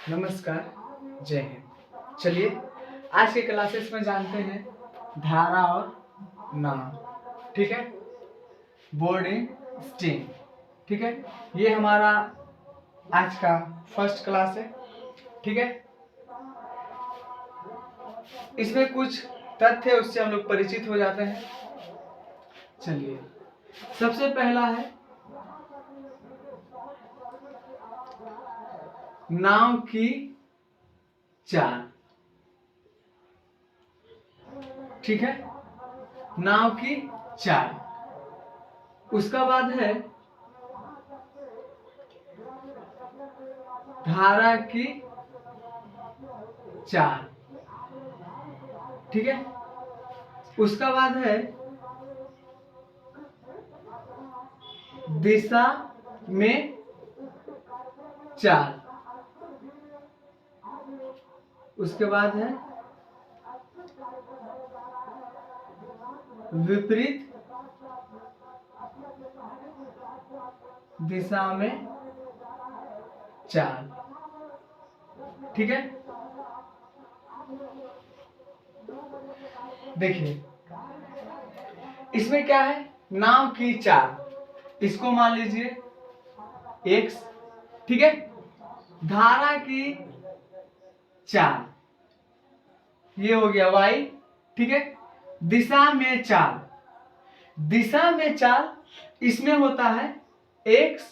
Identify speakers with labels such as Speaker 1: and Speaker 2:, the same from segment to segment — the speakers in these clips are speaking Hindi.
Speaker 1: नमस्कार, जय हिंद। चलिए आज के क्लासेस में जानते हैं धारा और नाम। ठीक है, बोर्डिंग स्ट्रीम। ठीक है, ये हमारा आज का फर्स्ट क्लास है। ठीक है, इसमें कुछ तथ्य है उससे हम लोग परिचित हो जाते हैं। चलिए, सबसे पहला है नाव की चाल। ठीक है, नाव की चाल। उसका बाद है धारा की चाल। ठीक है, उसका बाद है दिशा में चाल। उसके बाद है विपरीत दिशा में चाल। ठीक है, देखिए इसमें क्या है, नाव की चाल। इसको मान लीजिए x। ठीक है, धारा की चाल ये हो गया y। ठीक है, दिशा में चाल, दिशा में चाल इसमें होता है x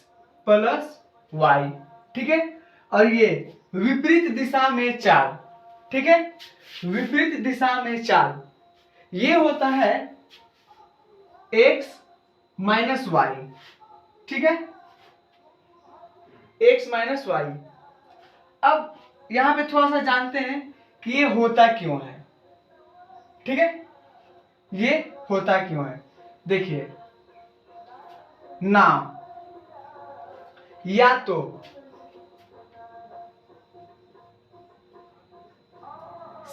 Speaker 1: प्लस y। ठीक है, और ये विपरीत दिशा में चाल। ठीक है, विपरीत दिशा में चाल ये होता है x माइनस वाई। ठीक है, x माइनस वाई। अब यहां पे थोड़ा सा जानते हैं कि ये होता क्यों है। ठीक है, ये होता क्यों है। देखिए, नाव या तो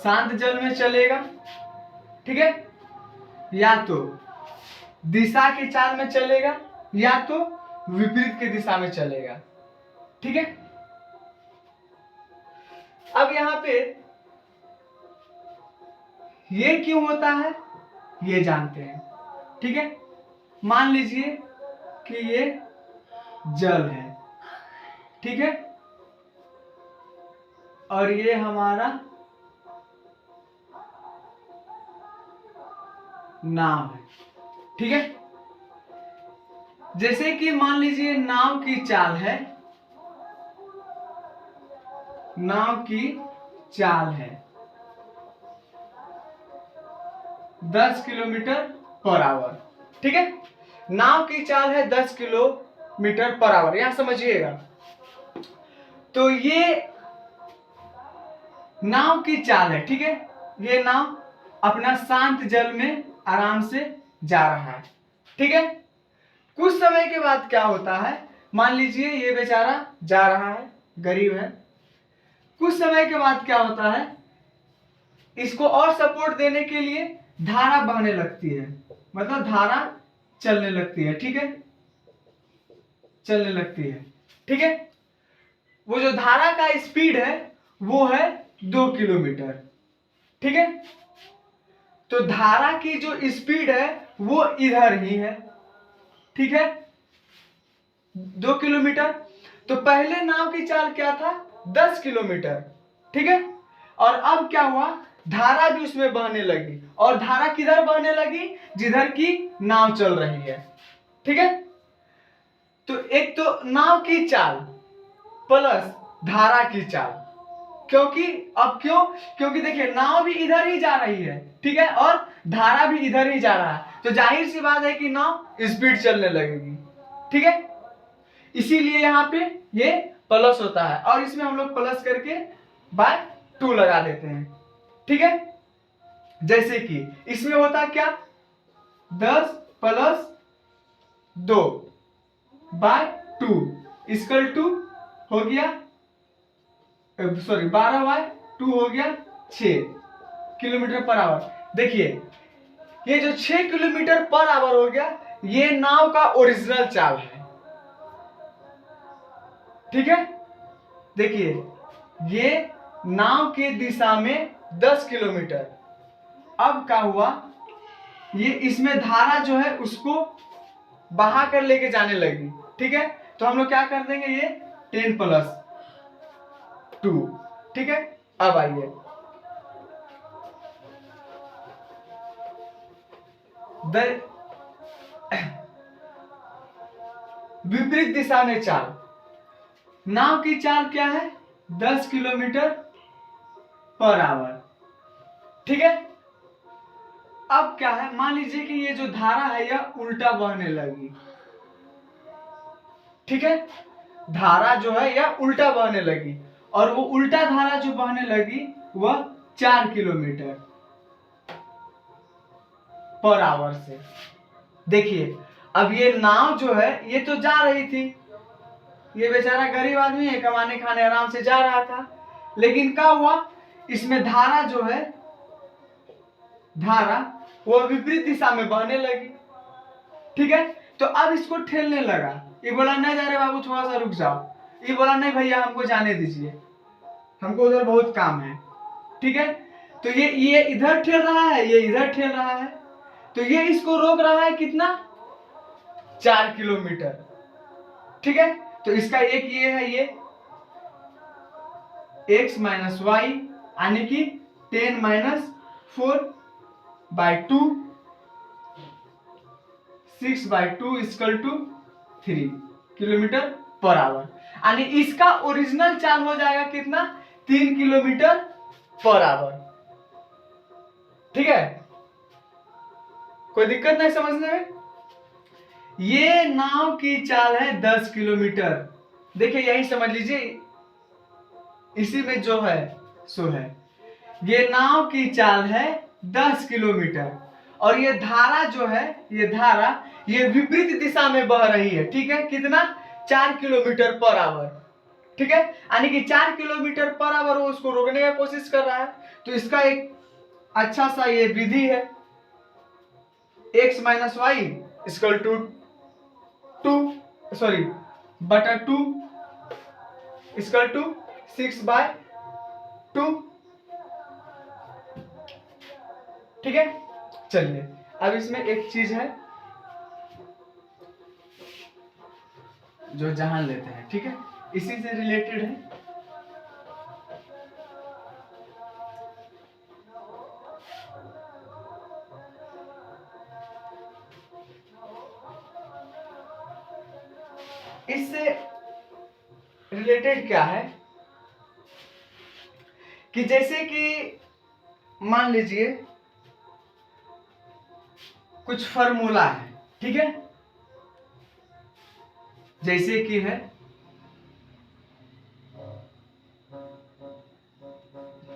Speaker 1: शांत जल में चलेगा, ठीक है, या तो दिशा की चाल में चलेगा, या तो विपरीत की दिशा में चलेगा। ठीक है, अब यहां पे ये क्यों होता है ये जानते हैं। ठीक है, मान लीजिए कि ये जल है। ठीक है, और ये हमारा नाव है। ठीक है, जैसे कि मान लीजिए नाव की चाल है, नाव की चाल है 10 किलोमीटर पर आवर। ठीक है, नाव की चाल है 10 किलोमीटर पर आवर, यहां समझिएगा। तो ये नाव की चाल है। ठीक है, ये नाव अपना शांत जल में आराम से जा रहा है। ठीक है, कुछ समय के बाद क्या होता है, मान लीजिए ये बेचारा जा रहा है, गरीब है। कुछ समय के बाद क्या होता है, इसको और सपोर्ट देने के लिए धारा बहने लगती है, मतलब धारा चलने लगती है। ठीक है, चलने लगती है। ठीक है, वो जो धारा का स्पीड है वो है 2 किलोमीटर। ठीक है, तो धारा की जो स्पीड है वो इधर ही है। ठीक है, 2 किलोमीटर। तो पहले नाव की चाल क्या था, 10 किलोमीटर। ठीक है, और अब क्या हुआ, धारा भी उसमें बहने लगी, और धारा किधर बहने लगी, जिधर की नाव चल रही है। ठीक है, तो एक तो नाव की चाल प्लस धारा की चाल। क्योंकि अब क्योंकि देखिए नाव भी इधर ही जा रही है, ठीक है, और धारा भी इधर ही जा रहा है, तो जाहिर सी बात है कि नाव स्पीड चलने लगेगी। ठीक है, इसीलिए यहां पे ये प्लस होता है, और इसमें हम लोग प्लस करके बाय 2 लगा देते हैं। ठीक है, जैसे कि इसमें होता क्या, 10 प्लस 2 बाय 2 इक्वल टू हो गया, सॉरी 12 बाय 2 हो गया 6 किलोमीटर पर आवर। देखिए ये जो 6 किलोमीटर पर आवर हो गया, ये नाव का ओरिजिनल चाल है। ठीक है, देखिए ये नाव के दिशा में 10 किलोमीटर। अब क्या हुआ, ये इसमें धारा जो है उसको बहा कर लेके जाने लगी। ठीक है, तो हम लोग क्या कर देंगे, ये 10 + 2। ठीक है, अब आइए विपरीत दिशा में चाल। नाव की चाल क्या है, 10 किलोमीटर/आवर। ठीक है, अब क्या है, मान लीजिए कि ये जो धारा है यह उल्टा बहने लगी। ठीक है, धारा जो है यह उल्टा बहने लगी, और वो उल्टा धारा जो बहने लगी वह 4 किलोमीटर/आवर से। देखिए, अब ये नाव जो है ये तो जा रही थी, ये बेचारा गरीब आदमी है, कमाने खाने आराम से जा रहा था, लेकिन क्या हुआ, इसमें धारा जो है, धारा वो विपरीत दिशा में बहने लगी। ठीक है, तो अब इसको ठेलने लगा। ये बोला नहीं जा रहे बाबू, थोड़ा सा रुक जाओ। ये बोला नहीं भैया, हमको जाने दीजिए, हमको उधर बहुत काम है। ठीक है, तो ये इधर ठेल रहा है, ये इधर ठेल रहा है, तो ये इसको रोक रहा है कितना, 4 किलोमीटर। ठीक है, तो इसका एक ये है, ये x - y यानी कि 10 - 4/2 6/2 = 3 किलोमीटर/आवर। यानी इसका ओरिजिनल चाल हो जाएगा कितना, 3 किलोमीटर/आवर। ठीक है, कोई दिक्कत नहीं समझने में। ये नाव की चाल है 10 किलोमीटर। देखिए यही समझ लीजिए, इसी में जो है सो है, ये नाव की चाल है 10 किलोमीटर, और ये धारा जो है, ये धारा ये विपरीत दिशा में बह रही है। ठीक है, कितना, 4 किलोमीटर/आवर। ठीक है, यानी कि 4 किलोमीटर/आवर वो उसको रोकने का कोशिश कर रहा है। तो इसका एक अच्छा सा ये विधि है, x - y = 2/2 = 6/2। ठीक है, चलिए अब इसमें एक चीज है जो जान लेते हैं। ठीक है, इसी से रिलेटेड है। इससे रिलेटेड क्या है कि जैसे कि मान लीजिए कुछ फार्मूला है। ठीक है, जैसे कि है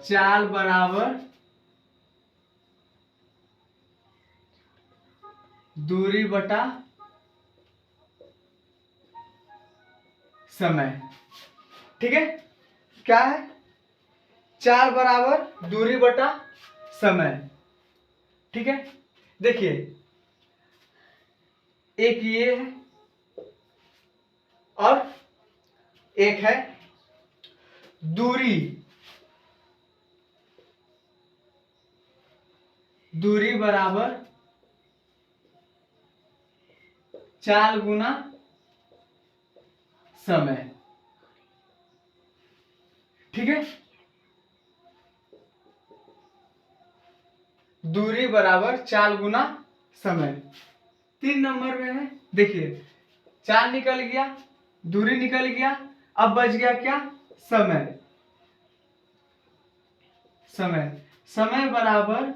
Speaker 1: चाल बराबर दूरी बटा समय। ठीक है, क्या है, चाल बराबर दूरी बटा समय। ठीक है, देखिए एक ये है और एक है दूरी, दूरी बराबर चाल गुना समय। ठीक है, दूरी बराबर चाल गुना समय 3 नंबर में है। देखिए चाल निकल गया, दूरी निकल गया, अब बच गया क्या, समय। समय समय बराबर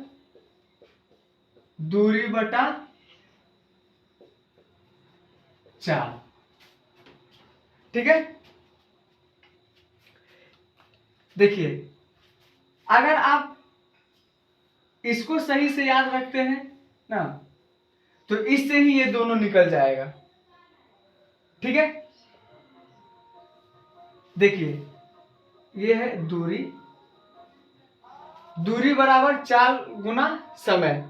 Speaker 1: दूरी बटा चाल। ठीक है, देखिए अगर आप इसको सही से याद रखते हैं ना, तो इससे ही ये दोनों निकल जाएगा। ठीक है, देखिए ये है दूरी, दूरी बराबर चाल गुना समय।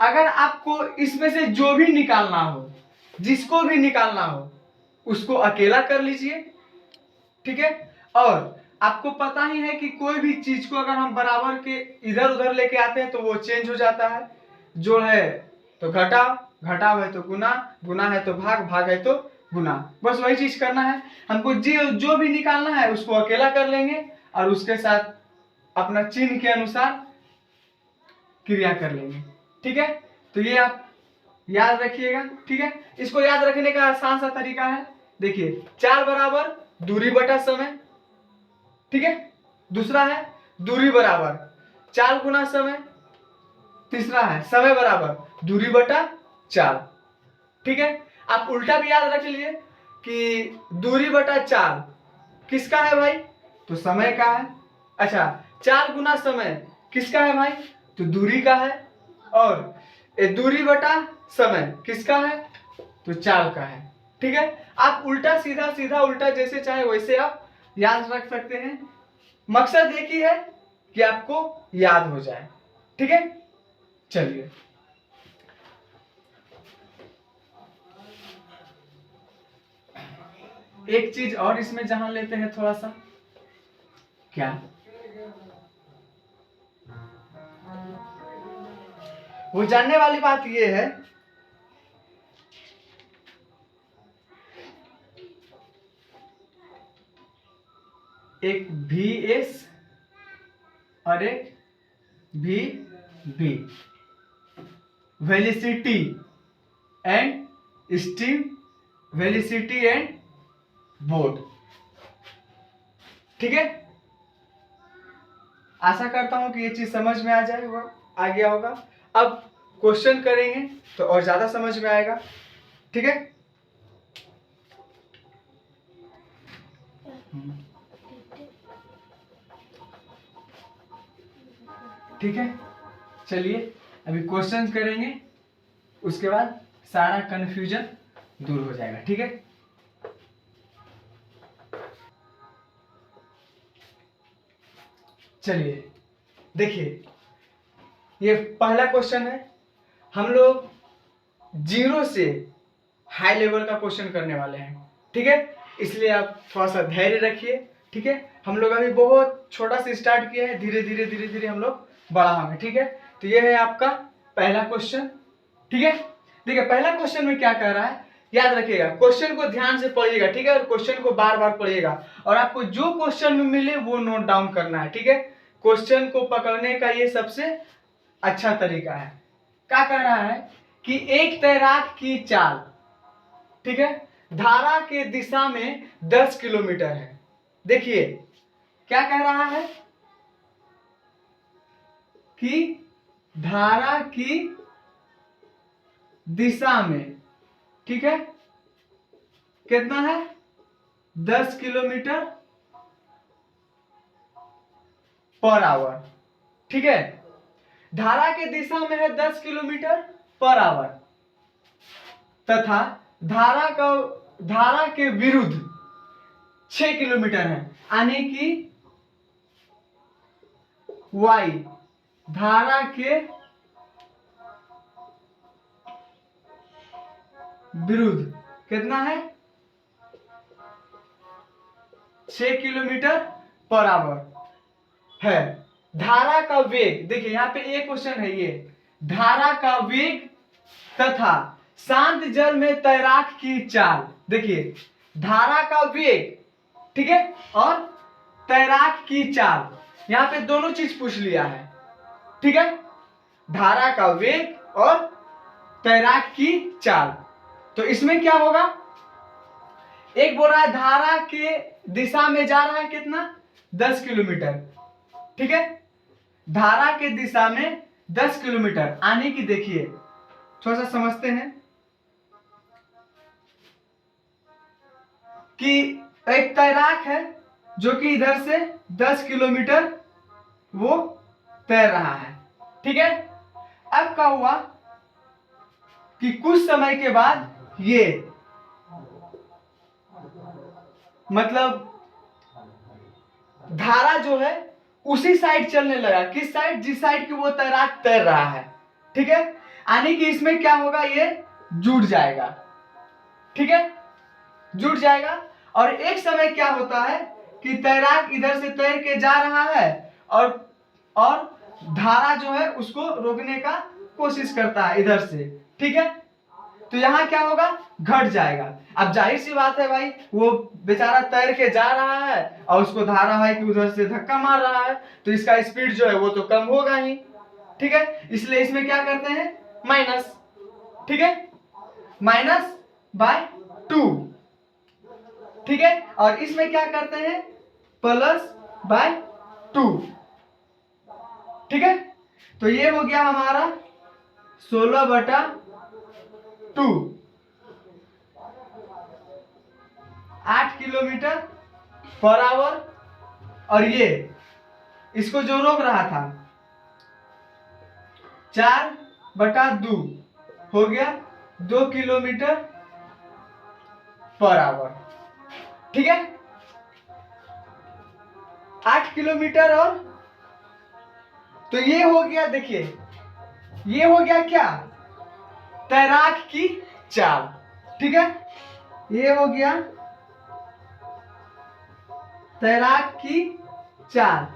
Speaker 1: अगर आपको इसमें से जो भी निकालना हो, जिसको भी निकालना हो, उसको अकेला कर लीजिए। ठीक है, और आपको पता ही है कि कोई भी चीज को अगर हम बराबर के इधर उधर लेके आते हैं तो वो चेंज हो जाता है। जोड़ है तो घटाव, घटाव है तो गुना, गुना है तो भाग, भाग है तो गुना। बस वही चीज करना है हमको। जो भी निकालना है उसको अकेला कर लेंगे और उसके साथ अपना चिन्ह के अनुसार क्रिया कर लेंगे। ठीक है, तो ये आप याद रखिएगा। ठीक है, इसको याद रखने का आसान सा तरीका है। देखिए, चाल बराबर दूरी बटा समय। ठीक है, दूसरा है दूरी बराबर चाल गुना समय। तीसरा है समय बराबर दूरी बटा चाल। ठीक है, आप उल्टा भी याद रख लीजिए कि दूरी बटा चाल किसका है भाई, तो समय का है। अच्छा, चाल गुना समय किसका है भाई, तो दूरी का है। और दूरी बटा समय किसका है, तो चाल का है। ठीक है, आप उल्टा सीधा, सीधा उल्टा जैसे चाहे वैसे आप याद रख सकते हैं। मकसद एक ही है कि आपको याद हो जाए। ठीक है, चलिए एक चीज और इसमें जहां लेते हैं थोड़ा सा, क्या वो जानने वाली बात ये है, एक वी एस और एक V B, velocity and steam, velocity and board. ठीक है, आशा करता हूं कि ये चीज समझ में आ गया होगा। अब क्वेश्चन करेंगे तो और ज्यादा समझ में आएगा। ठीक है, ठीक है, चलिए अभी क्वेश्चन करेंगे, उसके बाद सारा कंफ्यूजन दूर हो जाएगा। ठीक है, चलिए देखिए, ये पहला क्वेश्चन है। हम लोग जीरो से हाई लेवल का क्वेश्चन करने वाले हैं। ठीक है, इसलिए आप थोड़ा सा धैर्य रखिए। ठीक है, हम लोग अभी बहुत छोटा से स्टार्ट किए हैं, धीरे धीरे धीरे धीरे हम लोग बड़ा होंगे। ठीक है, तो ये है आपका पहला क्वेश्चन। ठीक है, देखिए पहला क्वेश्चन में क्या कह रहा है, याद रखिएगा, क्वेश्चन को ध्यान से पढ़िएगा। ठीक है, और क्वेश्चन को बार बार पढ़िएगा और आपको जो क्वेश्चन में मिले वो नोट डाउन करना है। ठीक है, क्वेश्चन को पकड़ने का ये सबसे अच्छा तरीका है। क्या कह रहा है कि एक तैराक की चाल, ठीक है, धारा के दिशा में 10 किलोमीटर है। देखिए क्या कह रहा है कि धारा की दिशा में, ठीक है, कितना है, 10 किलोमीटर पर आवर। ठीक है, धारा के दिशा में है 10 किलोमीटर पर आवर तथा धारा के विरुद्ध 6 किलोमीटर है, यानी कि y धारा के विरुद्ध कितना है, 6 किलोमीटर पर आवर है। धारा का वेग, देखिए यहां पे एक क्वेश्चन है, ये धारा का वेग तथा शांत जल में तैराक की चाल। देखिए धारा का वेग, ठीक है, और तैराक की चाल, यहां पे दोनों चीज पूछ लिया है। ठीक है, धारा का वेग और तैराक की चाल। तो इसमें क्या होगा, एक बोल रहा है धारा के दिशा में जा रहा है कितना, 10 किलोमीटर। ठीक है, धारा के दिशा में 10 किलोमीटर, आने की देखिए थोड़ा सा समझते हैं कि एक तैराक है जो कि इधर से 10 किलोमीटर वो तैर रहा है। ठीक है, अब क्या हुआ कि कुछ समय के बाद ये मतलब धारा जो है उसी साइड चलने लगा, किस साइड, जिस साइड की वो तैराक तैर रहा है। ठीक है, यानी कि इसमें क्या होगा, ये जुड़ जाएगा। ठीक है, जुड़ जाएगा। और एक समय क्या होता है कि तैराक इधर से तैर के जा रहा है और धारा जो है उसको रोकने का कोशिश करता है इधर से, ठीक है। तो यहाँ क्या होगा, घट जाएगा। अब जाहिर सी बात है भाई, वो बेचारा तैर के जा रहा है और उसको धारा है कि उधर से धक्का मार रहा है, तो इसका स्पीड जो है वो तो कम होगा ही, ठीक है। इसलिए इसमें क्या करते हैं, माइनस, ठीक है, माइनस बाय 2, ठीक है। और इसमें क्या करते हैं, प्लस बाय 2, ठीक है। तो ये हो गया हमारा 16/2, 8 किलोमीटर पर आवर। और ये इसको जो रोक रहा था 4/2 हो गया 2 किलोमीटर पर आवर, ठीक है। 8 किलोमीटर और तो ये हो गया, देखिए ये हो गया क्या, तैराक की चाल, ठीक है। ये हो गया तैराक की चाल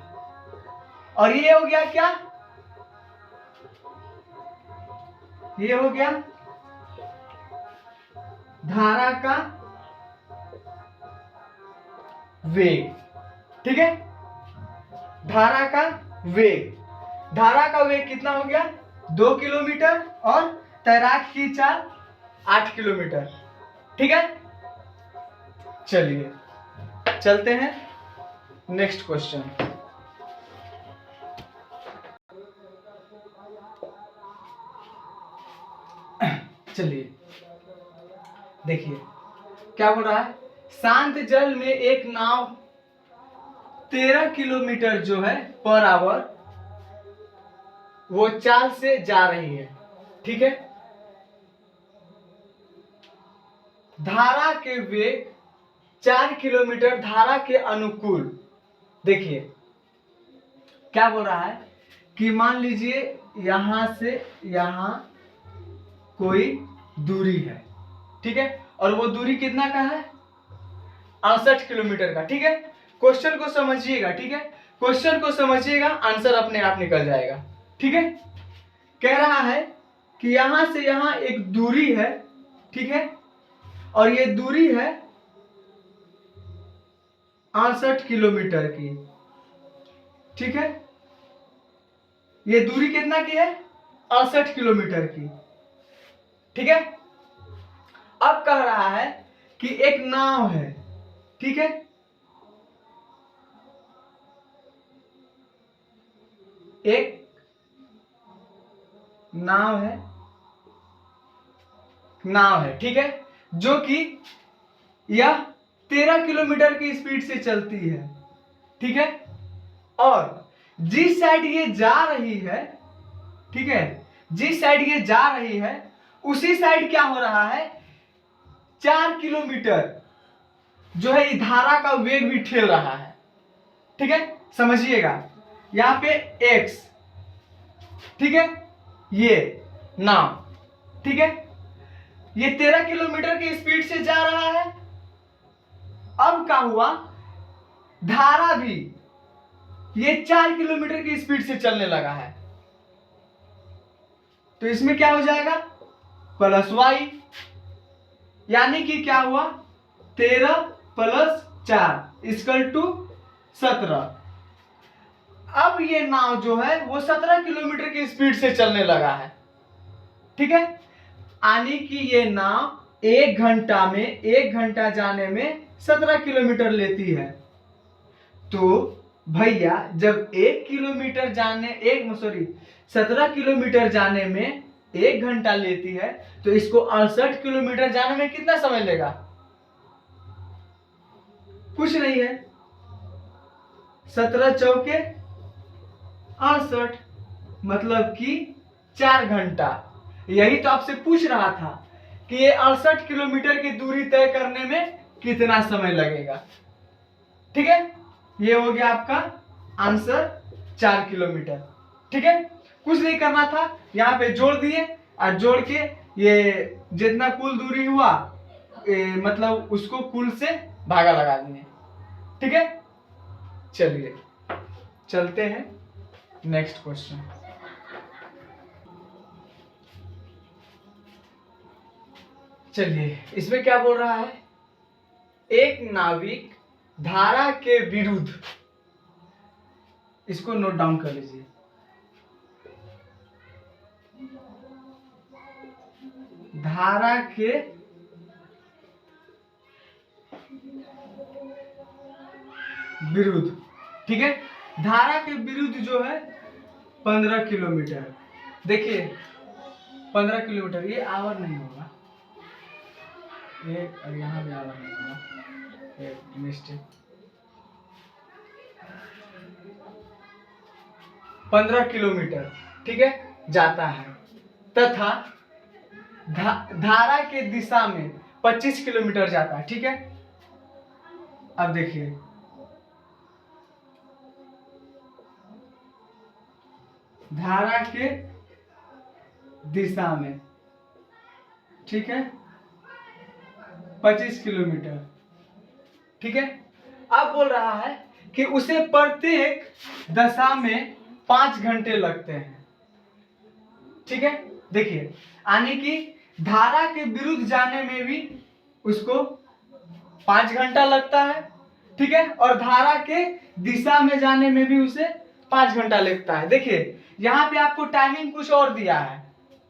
Speaker 1: और ये हो गया क्या, ये हो गया धारा का वेग, ठीक है। धारा का वेग, धारा का वेग कितना हो गया, 2 किलोमीटर और तैराक की चाल 8 किलोमीटर, ठीक है। चलिए चलते हैं नेक्स्ट क्वेश्चन। चलिए देखिए क्या बोल रहा है, शांत जल में एक नाव 13 किलोमीटर जो है पर आवर वो चाल से जा रही है, ठीक है। धारा के वेग 4 किलोमीटर धारा के अनुकूल। देखिए क्या बोल रहा है कि मान लीजिए यहां से यहां कोई दूरी है, ठीक है, और वो दूरी कितना का है, 68 किलोमीटर का, ठीक है। क्वेश्चन को समझिएगा, ठीक है, क्वेश्चन को समझिएगा, आंसर अपने आप निकल जाएगा, ठीक है। कह रहा है कि यहां से यहां एक दूरी है, ठीक है, और ये दूरी है 68 किलोमीटर की, ठीक है। ये दूरी कितना की है, 68 किलोमीटर की, ठीक है। अब कह रहा है कि एक नाव है, ठीक है, एक नाव है, ठीक है, जो कि यह 13 किलोमीटर की स्पीड से चलती है, ठीक है। और जिस साइड ये जा रही है, ठीक है, जिस साइड ये जा रही है उसी साइड क्या हो रहा है, 4 किलोमीटर जो है ये धारा का वेग भी ठेल रहा है, ठीक है। समझिएगा यहां पे x, ठीक है, ये नाव, ठीक है, ये 13 किलोमीटर की स्पीड से जा रहा है। अब क्या हुआ, धारा भी ये 4 किलोमीटर की स्पीड से चलने लगा है, तो इसमें क्या हो जाएगा, प्लस y, यानी कि क्या हुआ, 13 + 4 = 17। अब ये नाव जो है वो 17 किलोमीटर की स्पीड से चलने लगा है, ठीक है। यानी कि ये नाव 1 घंटा में, 1 घंटा जाने में 17 किलोमीटर लेती है। तो भैया जब 17 किलोमीटर जाने में 1 घंटा लेती है तो इसको 68 किलोमीटर जाने में कितना समय लेगा, कुछ नहीं है, 17 चौके 68, मतलब कि 4 घंटा। यही तो आपसे पूछ रहा था कि ये 68 किलोमीटर की दूरी तय करने में कितना समय लगेगा, ठीक है। ये हो गया आपका आंसर, 4 किलोमीटर, ठीक है। कुछ नहीं करना था, यहाँ पे जोड़ दिए और जोड़ के ये जितना कुल दूरी हुआ मतलब उसको कुल से भागा लगा दिए, ठीक है। चलिए चलते हैं नेक्स्ट क्वेश्चन। चलिए इसमें क्या बोल रहा है, एक नाविक धारा के विरुद्ध, इसको नोट डाउन कर लीजिए, धारा के विरुद्ध, ठीक है, धारा के विरुद्ध जो है 15 किलोमीटर। देखिए 15 किलोमीटर, ये आवर नहीं होगा, ये और यहाँ भी आवर नहीं होगा, ये मिस्टेक। 15 किलोमीटर, ठीक है, जाता है तथा धारा के दिशा में 25 किलोमीटर जाता है, ठीक है। अब देखिए धारा के दिशा में, ठीक है, 25 किलोमीटर, ठीक है। अब बोल रहा है कि उसे प्रत्येक दशा में 5 घंटे लगते हैं, ठीक है। देखिए यानी कि धारा के विरुद्ध जाने में भी उसको 5 घंटा लगता है, ठीक है, और धारा के दिशा में जाने में भी उसे 5 घंटा लगता है। देखिए यहाँ पे आपको टाइमिंग कुछ और दिया है,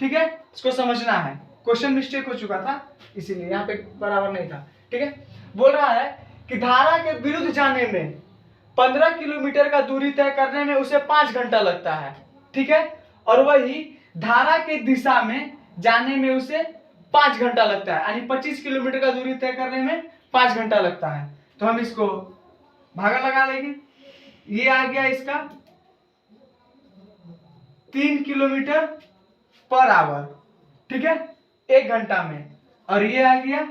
Speaker 1: ठीक है, इसको समझना है, क्वेश्चन मिस्टेक हो चुका था इसीलिए यहाँ पे बराबर नहीं था, ठीक है। बोल रहा है कि धारा के विरुद्ध जाने में 15 किलोमीटर का दूरी तय करने में उसे 5 घंटा लगता है, ठीक है, और वही धारा के दिशा में जाने में उसे 5 घंटा लगता है, यानी 25 किलोमीटर का दूरी तय करने में 5 घंटा लगता है। तो हम इसको भागा लगा लेंगे, ये आ गया इसका 3 किलोमीटर पर आवर, ठीक है, 1 घंटा में, और ये आ गया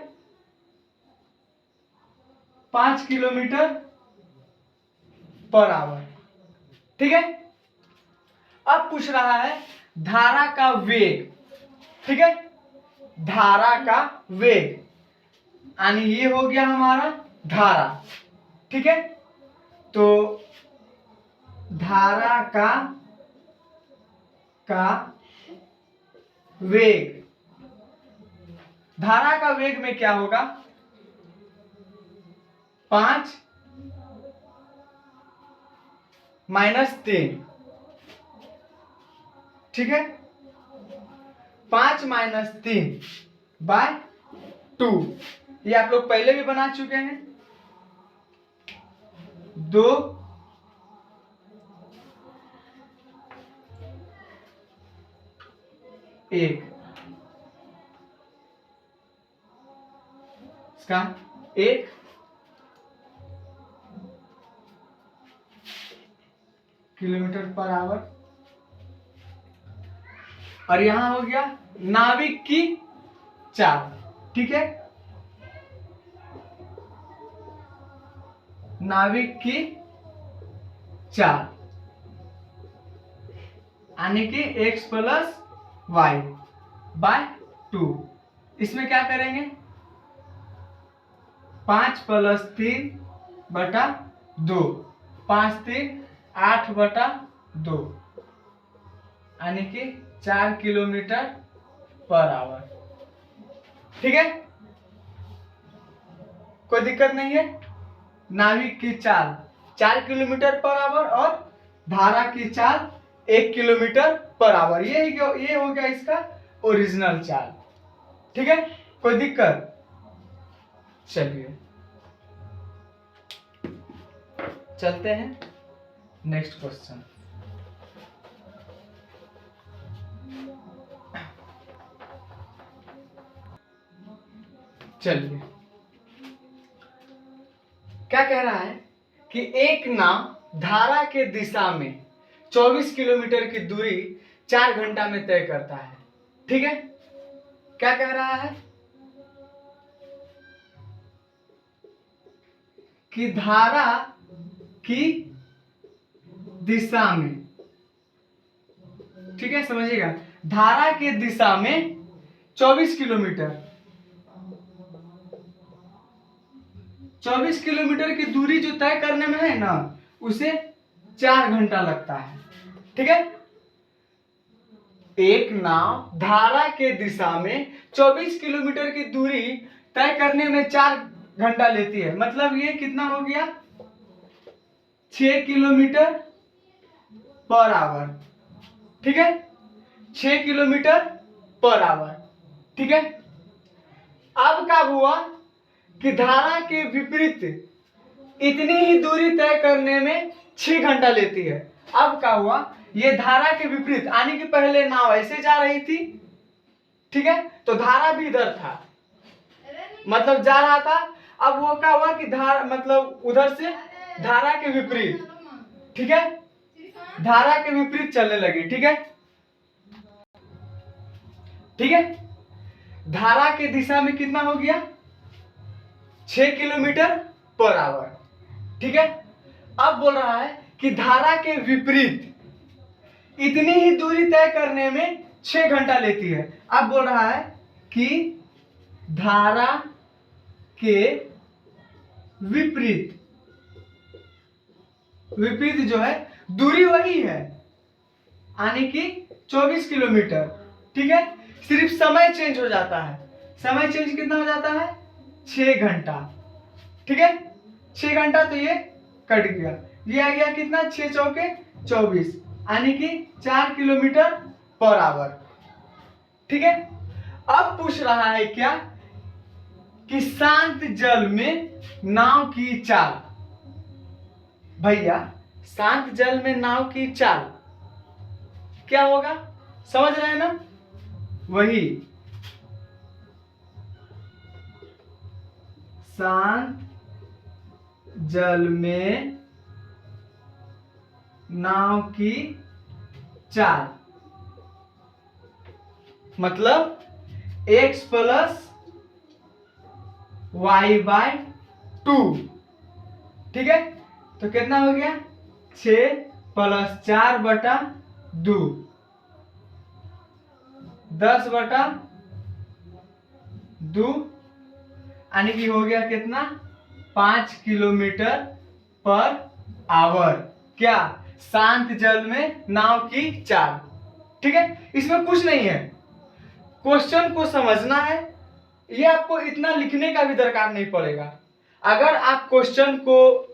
Speaker 1: 5 किलोमीटर पर आवर, ठीक है। अब पूछ रहा है धारा का वेग, ठीक है, धारा का वेग, यानी ये हो गया हमारा धारा, ठीक है। तो धारा का वेग, धारा का वेग में क्या होगा, 5 - 3, ठीक है, 5 - 3 बाय 2, ये आप लोग पहले भी बना चुके हैं, 2 1, इसका 1 किलोमीटर पर आवर, और यहां हो गया नाविक की चाल, ठीक है, नाविक की चाल, यानी कि x + y बाय 2, इसमें क्या करेंगे 5 + 3 बटा 2, 5 - 3 8 बटा 2, यानी कि 4 किलोमीटर पर आवर, ठीक है, कोई दिक्कत नहीं है। नाविक की चाल 4 किलोमीटर पर आवर और धारा की चाल 1 किलोमीटर पर आवर, ये हो गया इसका ओरिजिनल चाल, ठीक है, कोई दिक्कत। चलिए चलते हैं नेक्स्ट क्वेश्चन। चलिए क्या कह रहा है कि एक नाव धारा के दिशा में 24 किलोमीटर की दूरी 4 घंटा में तय करता है, ठीक है। क्या कह रहा है कि धारा की दिशा में, ठीक है, समझिएगा, धारा के दिशा में 24 किलोमीटर, 24 किलोमीटर की दूरी जो तय करने में है ना, उसे 4 घंटा लगता है। ठीक है, एक नाव धारा के दिशा में 24 किलोमीटर की दूरी तय करने में 4 घंटा लेती है। मतलब ये कितना हो गया, 6 किलोमीटर पर आवर। ठीक है, 6 किलोमीटर पर आवर। ठीक है, अब क्या हुआ कि धारा के विपरीत इतनी ही दूरी तय करने में 6 घंटा लेती है। अब क्या हुआ, ये धारा के विपरीत, यानी कि पहले नाव ऐसे जा रही थी, ठीक है, तो धारा भी इधर था, मतलब जा रहा था। अब वो क्या हुआ कि धारा मतलब उधर से धारा के विपरीत, ठीक है, धारा के विपरीत चलने लगी। ठीक है, ठीक है, धारा के दिशा में कितना हो गया, 6 किलोमीटर पर आवर। ठीक है, अब बोल रहा है कि धारा के विपरीत इतनी ही दूरी तय करने में 6 घंटा लेती है। अब बोल रहा है कि धारा के विपरीत, विपरीत जो है दूरी वही है, यानी कि 24 किलोमीटर। ठीक है, सिर्फ समय चेंज हो जाता है। समय चेंज कितना हो जाता है, 6 घंटा। ठीक है, 6 घंटा, तो ये कट गया, ये आ गया कितना, 6 चौके 24, यानी कि 4 किलोमीटर पर आवर। ठीक है, अब पूछ रहा है क्या कि शांत जल में नाव की चाल। भैया शांत जल में नाव की चाल क्या होगा, समझ रहे हैं ना, वही शांत जल में नाव की चाल, मतलब x प्लस y/2। ठीक है, तो कितना हो गया, 6 + 4/2, 10/2, यानी कि हो गया कितना, 5 किलोमीटर पर आवर। क्या, शांत जल में नाव की चाल। ठीक है, इसमें कुछ नहीं है, क्वेश्चन को समझना है। ये आपको इतना लिखने का भी दरकार नहीं पड़ेगा। अगर आप क्वेश्चन को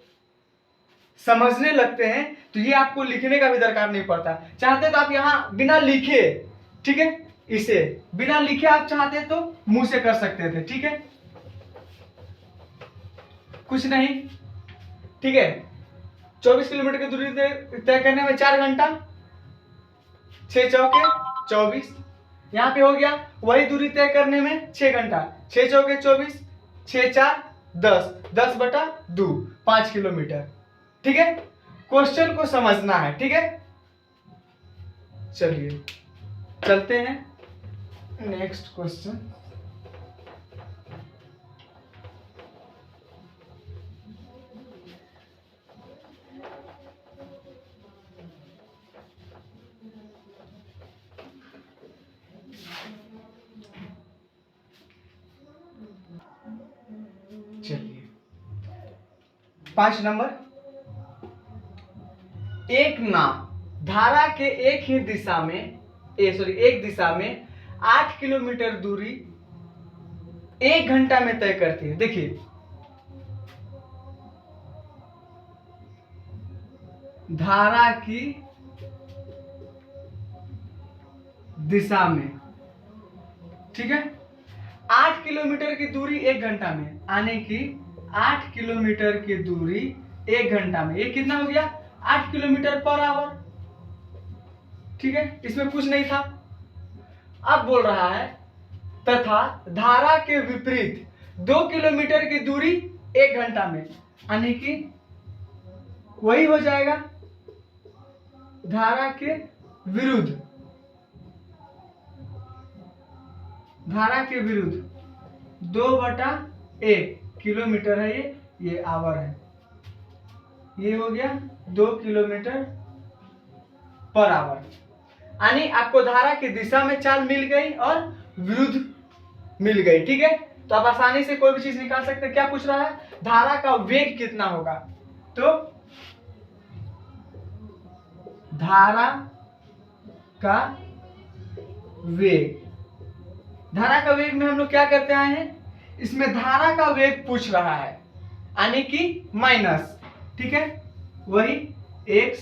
Speaker 1: समझने लगते हैं तो ये आपको लिखने का भी दरकार नहीं पड़ता। चाहते तो आप यहाँ बिना लिखे, ठीक है, इसे बिना लिखे आप चाहते तो मुंह से कर सकते थे। ठीक है, कुछ नहीं। ठीक है, 24 किलोमीटर की दूरी तय करने में 4 घंटा, 6 चौके 24, यहाँ पे हो गया वही दूरी तय करने में 6 घंटा, 6 चौके 24, 6 4 10, 10/2, 5 किलोमीटर। ठीक है, क्वेश्चन को समझना है। ठीक है, चलिए चलते हैं नेक्स्ट क्वेश्चन। चलिए 5 नंबर, एक नाव धारा के एक दिशा में 8 किलोमीटर दूरी 1 घंटा में तय करती है। देखिए धारा की दिशा में, ठीक है, 8 किलोमीटर की दूरी 1 घंटा में, यानी कि 8 किलोमीटर की दूरी 1 घंटा में, ये कितना हो गया, 8 किलोमीटर पर आवर। ठीक है, इसमें कुछ नहीं था। अब बोल रहा है तथा धारा के विपरीत 2 किलोमीटर की दूरी 1 घंटा में, यानी कि वही हो जाएगा धारा के विरुद्ध, धारा के विरुद्ध 2/1 किलोमीटर है, ये आवर है, ये हो गया 2 किलोमीटर पर आवर। यानी आपको धारा की दिशा में चाल मिल गई और विरुद्ध मिल गई। ठीक है, तो आप आसानी से कोई भी चीज निकाल सकते हैं। क्या पूछ रहा है, धारा का वेग कितना होगा, तो धारा का वेग। धारा का वेग में हम लोग क्या करते आए हैं, इसमें धारा का वेग पूछ रहा है, यानी कि माइनस, ठीक है, वही x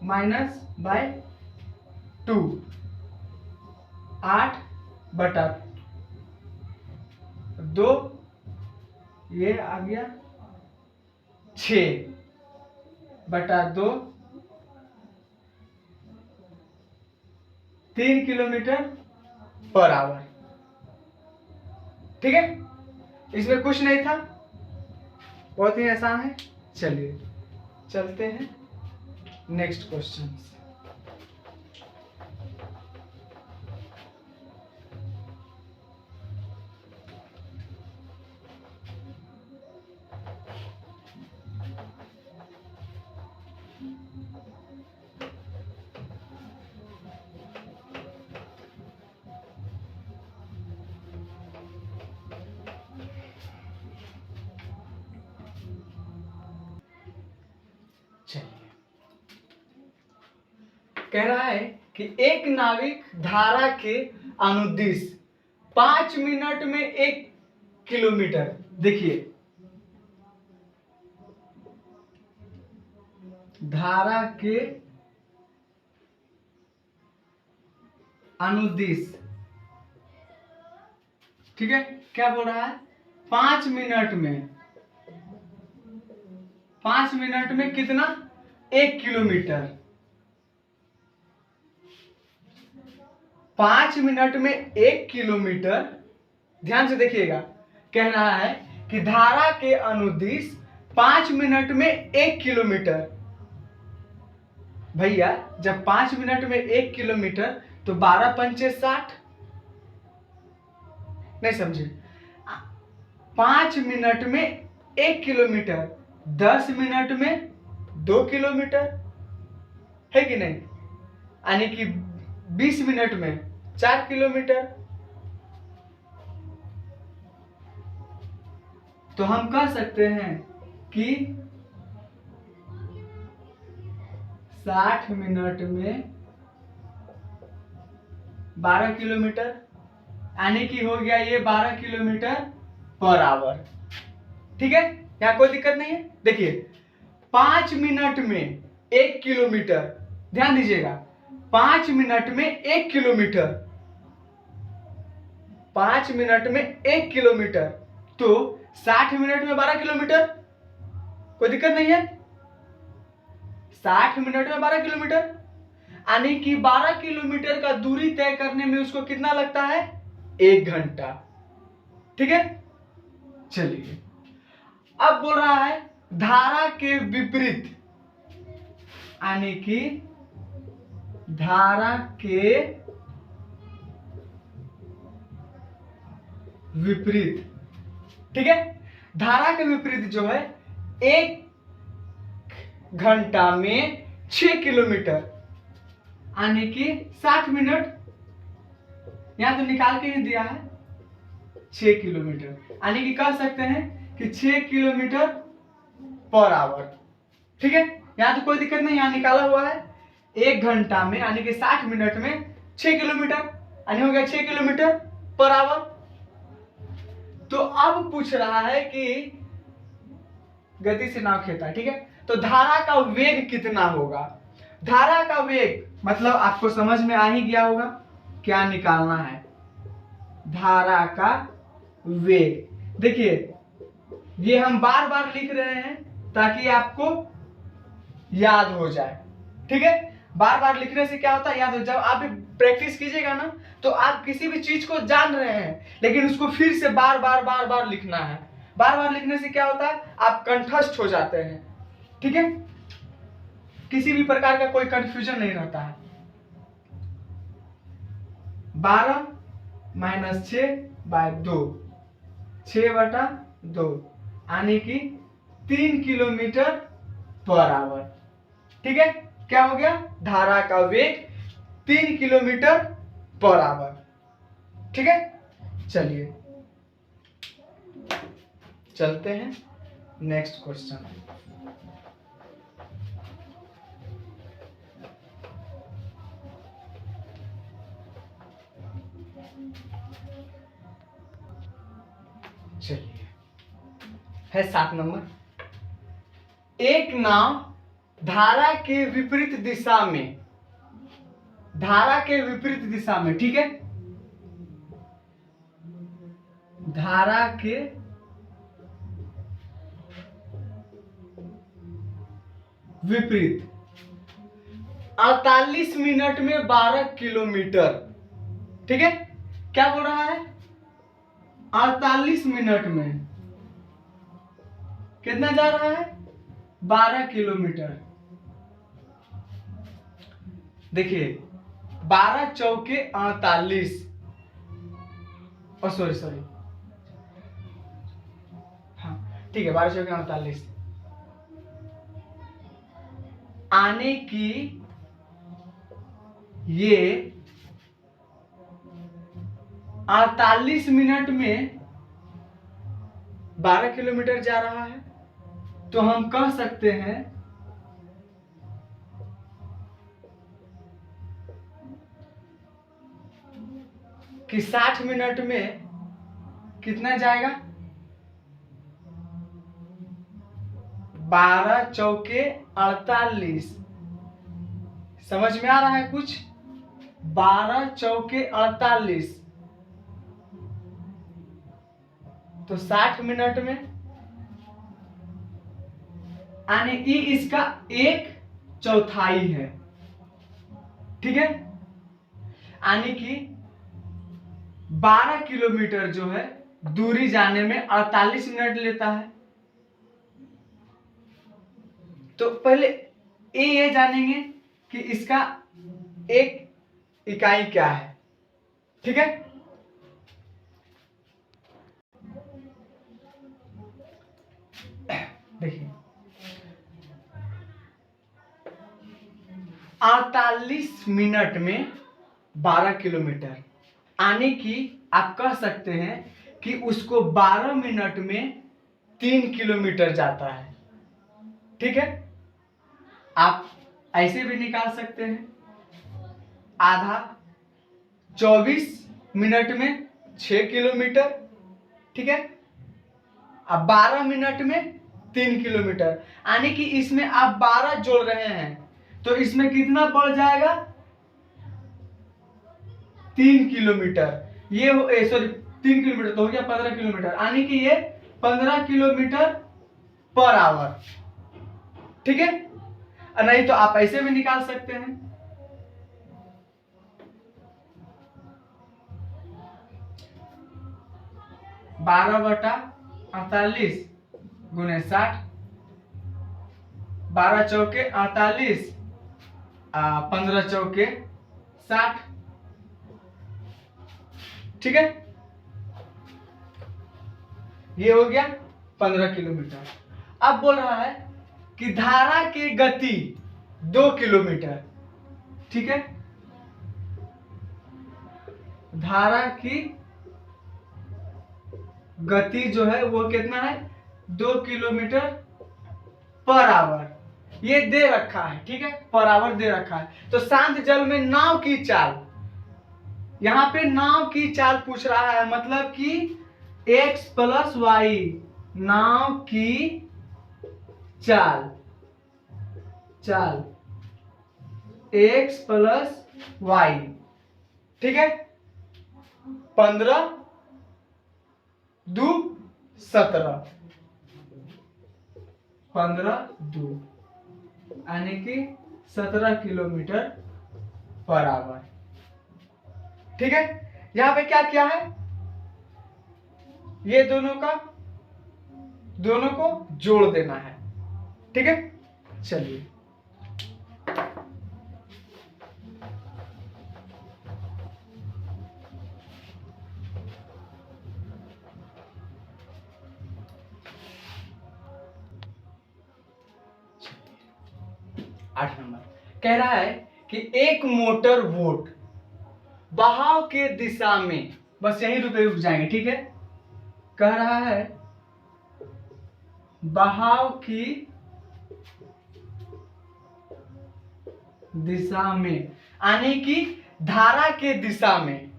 Speaker 1: माइनस बाय 2, 8/2, ये आ गया 6/2, 3 किलोमीटर पर आवर। ठीक है, इसमें कुछ नहीं था, बहुत ही आसान है। चलिए चलते हैं नेक्स्ट क्वेश्चन। चलिए, कह रहा है कि एक नाविक धारा के अनुदिश 5 मिनट में 1 किलोमीटर, देखिए धारा के अनुदिश, ठीक है, क्या बोल रहा है, 5 मिनट में, 5 मिनट में कितना, 1 किलोमीटर। 5 मिनट में 1 किलोमीटर, ध्यान से देखिएगा, कह रहा है कि धारा के अनुदिश 5 मिनट में 1 किलोमीटर। भैया जब 5 मिनट में 1 किलोमीटर तो 12 पंचे 60, नहीं समझे, 5 मिनट में 1 किलोमीटर, 10 मिनट में 2 किलोमीटर, है कि नहीं, यानी कि 20 मिनट में 4 किलोमीटर। तो हम कह सकते हैं कि 60 मिनट में 12 किलोमीटर, यानी कि हो गया ये 12 किलोमीटर पर आवर। ठीक है, यहाँ कोई दिक्कत नहीं है। देखिए 5 मिनट में 1 किलोमीटर, ध्यान दीजिएगा, 5 मिनट में 1 किलोमीटर, 5 मिनट में 1 किलोमीटर, तो 60 मिनट में 12 किलोमीटर, कोई दिक्कत नहीं है। 60 मिनट में 12 किलोमीटर, यानी कि 12 किलोमीटर का दूरी तय करने में उसको कितना लगता है, 1 घंटा। ठीक है, चलिए अब बोल रहा है धारा के विपरीत, यानी कि धारा के विपरीत, ठीक है, धारा के विपरीत जो है 1 घंटा में 6 किलोमीटर, यानी कि 60 मिनट, यहां तो निकाल के ही दिया है 6 किलोमीटर, यानी कि कह सकते हैं कि 6 किलोमीटर पर आवर। ठीक है, यहां तो कोई दिक्कत नहीं, यहां निकाला हुआ है 1 घंटा में, यानी कि 60 मिनट में 6 किलोमीटर, यानी हो गया 6 किलोमीटर पर आवर। तो अब पूछ रहा है कि गति से नाव खेता है, ठीक है, तो धारा का वेग कितना होगा। धारा का वेग मतलब आपको समझ में आ ही गया होगा क्या निकालना है, धारा का वेग। देखिए ये हम बार बार लिख रहे हैं ताकि आपको याद हो जाए। ठीक है, बार बार लिखने से क्या होता है, याद हो। जब आप प्रैक्टिस कीजिएगा ना तो आप किसी भी चीज को जान रहे हैं लेकिन उसको फिर से बार बार लिखना है। बार बार लिखने से क्या होता है, आप कंठस्थ हो जाते हैं। ठीक है, किसी भी प्रकार का कोई कंफ्यूजन नहीं रहता है। 12 माइनस 6/2, 6/2, यानी कि 3 किलोमीटर पर आवर। ठीक है, क्या हो गया, धारा का वेग 3 किलोमीटर पर आवर। ठीक है, चलिए चलते हैं नेक्स्ट क्वेश्चन। है 7 नंबर। एक नाव धारा के विपरीत दिशा में, धारा के विपरीत दिशा में, ठीक है, धारा के विपरीत 48 मिनट में 12 किलोमीटर, ठीक है, क्या बोल रहा है, 48 मिनट में कितना जा रहा है, 12 किलोमीटर। देखिए 12 चौके 48, सॉरी, हाँ ठीक है, 12 चौके 48, आने की ये 48 मिनट में 12 किलोमीटर जा रहा है, तो हम कह सकते हैं कि 60 मिनट में कितना जाएगा, 12 चौके 48, समझ में आ रहा है कुछ, 12 चौके 48, तो 60 मिनट में, यानी ये इसका 1/4 है, ठीक है, यानी कि 12 किलोमीटर जो है दूरी जाने में 48 मिनट लेता है। तो पहले ये जानेंगे कि इसका एक इकाई क्या है, ठीक है। देखिए 48 मिनट में 12 किलोमीटर, आने की आप कह सकते हैं कि उसको 12 मिनट में 3 किलोमीटर जाता है, ठीक है। आप ऐसे भी निकाल सकते हैं, आधा 24 मिनट में 6 किलोमीटर, ठीक है, अब 12 मिनट में 3 किलोमीटर, यानी कि इसमें आप 12 जोड़ रहे हैं तो इसमें कितना बढ़ जाएगा, 3 किलोमीटर, ये सॉरी 3 किलोमीटर तो हो गया 15 किलोमीटर, यानी कि ये 15 किलोमीटर पर आवर, ठीक है। नहीं तो आप ऐसे भी निकाल सकते हैं, बारह बटा 48 गुने 60, 12 चौके 48, 15 चौके 60, ठीक है, ये हो गया 15 किलोमीटर। अब बोल रहा है कि धारा की गति 2 किलोमीटर, ठीक है, धारा की गति जो है वो कितना है, 2 किलोमीटर पर आवर, ये दे रखा है, ठीक है, पर आवर दे रखा है। तो शांत जल में नाव की चाल, यहां पे नाव की चाल पूछ रहा है, मतलब कि x + y, नाव की चाल, x + y, ठीक है, 15 2 17, 15 2 यानी कि 17 किलोमीटर पर आवर, ठीक है। यहां पे क्या किया है, ये दोनों को जोड़ देना है, ठीक है। चलिए आठ नंबर कह रहा है कि एक मोटर बोट बहाव के दिशा में, बस यहीं रुक जाएंगे, ठीक है। कह रहा है बहाव की दिशा में, यानी कि धारा के दिशा में,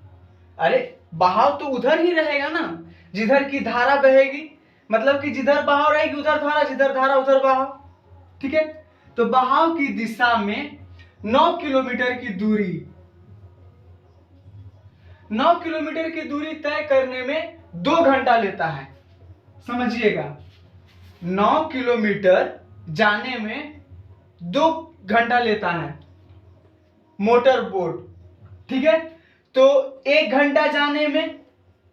Speaker 1: अरे बहाव तो उधर ही रहेगा ना जिधर की धारा बहेगी, मतलब कि जिधर बहाव रहेगी उधर धारा, जिधर धारा उधर बहाव। ठीक है, तो बहाव की दिशा में 9 किलोमीटर की दूरी, 9 किलोमीटर की दूरी तय करने में 2 घंटा लेता है। समझिएगा, 9 किलोमीटर जाने में 2 घंटा लेता है मोटर बोट। ठीक है, तो 1 घंटा जाने में,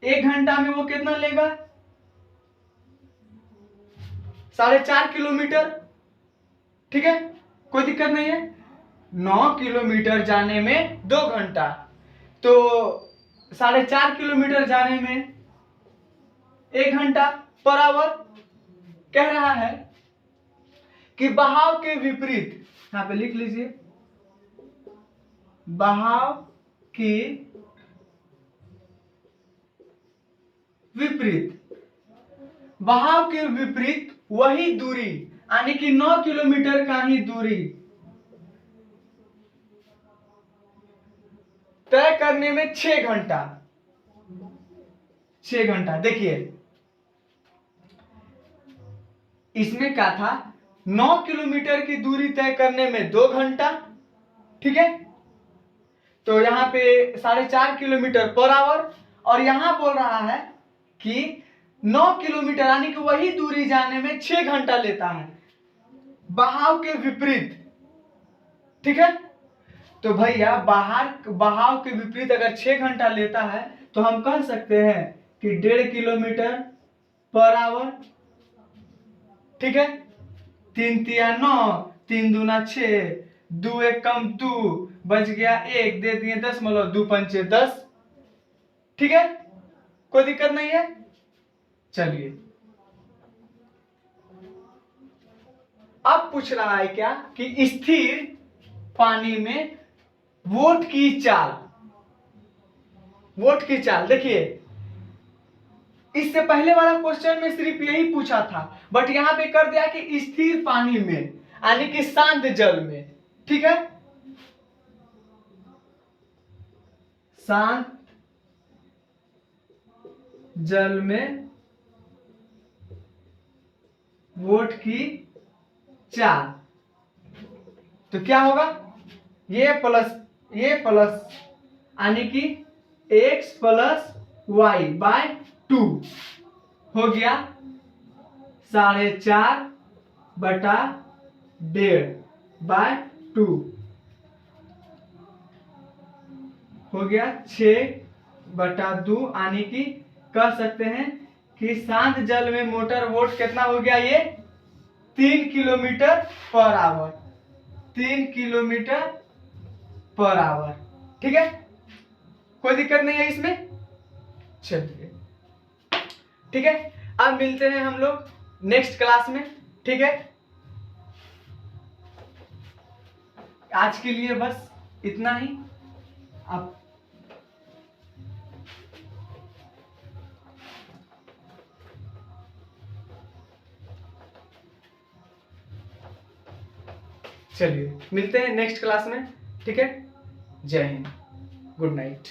Speaker 1: 1 घंटा में वो कितना लेगा? 4.5 किलोमीटर। ठीक है, कोई दिक्कत नहीं है। 9 किलोमीटर जाने में 2 घंटा, तो 4.5 किलोमीटर जाने में 1 घंटा पर आवर। कह रहा है कि बहाव के विपरीत, यहां पे लिख लीजिए, बहाव की विपरीत, बहाव के विपरीत वही दूरी, यानी कि 9 किलोमीटर का ही दूरी तय करने में 6 घंटा, 6 घंटा। देखिए इसमें क्या था, 9 किलोमीटर की दूरी तय करने में 2 घंटा। ठीक है, तो यहां पे 4.5 किलोमीटर पर आवर, और यहां बोल रहा है कि 9 किलोमीटर यानी कि वही दूरी जाने में 6 घंटा लेता है, बहाव के विपरीत। ठीक है, तो भैया बहाव के विपरीत अगर 6 घंटा लेता है तो हम कह सकते हैं कि 1.5 किलोमीटर पर आवर। ठीक है, 3 तिया 9, 3 दूना 6, 2 एक कम 2, बच गया 1, दे दिए 10, मतलब 2 पंचे 10। ठीक है, कोई दिक्कत नहीं है। चलिए, अब पूछ रहा है क्या कि स्थिर पानी में वोट की चाल, वोट की चाल। देखिए इससे पहले वाला क्वेश्चन में सिर्फ यही पूछा था, बट यहां पे कर दिया कि स्थिर पानी में, यानी कि शांत जल में। ठीक है, शांत जल में वोट की चाल, तो क्या होगा, ये प्लस यानी कि x प्लस वाई बाय 2 हो गया 4.5 बटा 1.5 बाय 2 हो गया 6 बटा 2, यानी कि कह सकते हैं कि शांत जल में मोटर वोट कितना हो गया, ये 3 kilometre per hour, 3 kilometre per hour. ठीक है, कोई दिक्कत नहीं है इसमें। चलिए ठीक है, अब मिलते हैं हम लोग नेक्स्ट क्लास में। ठीक है, आज के लिए बस इतना ही। अब चलिए मिलते हैं नेक्स्ट क्लास में। ठीक है, जय हिंद, गुड नाइट।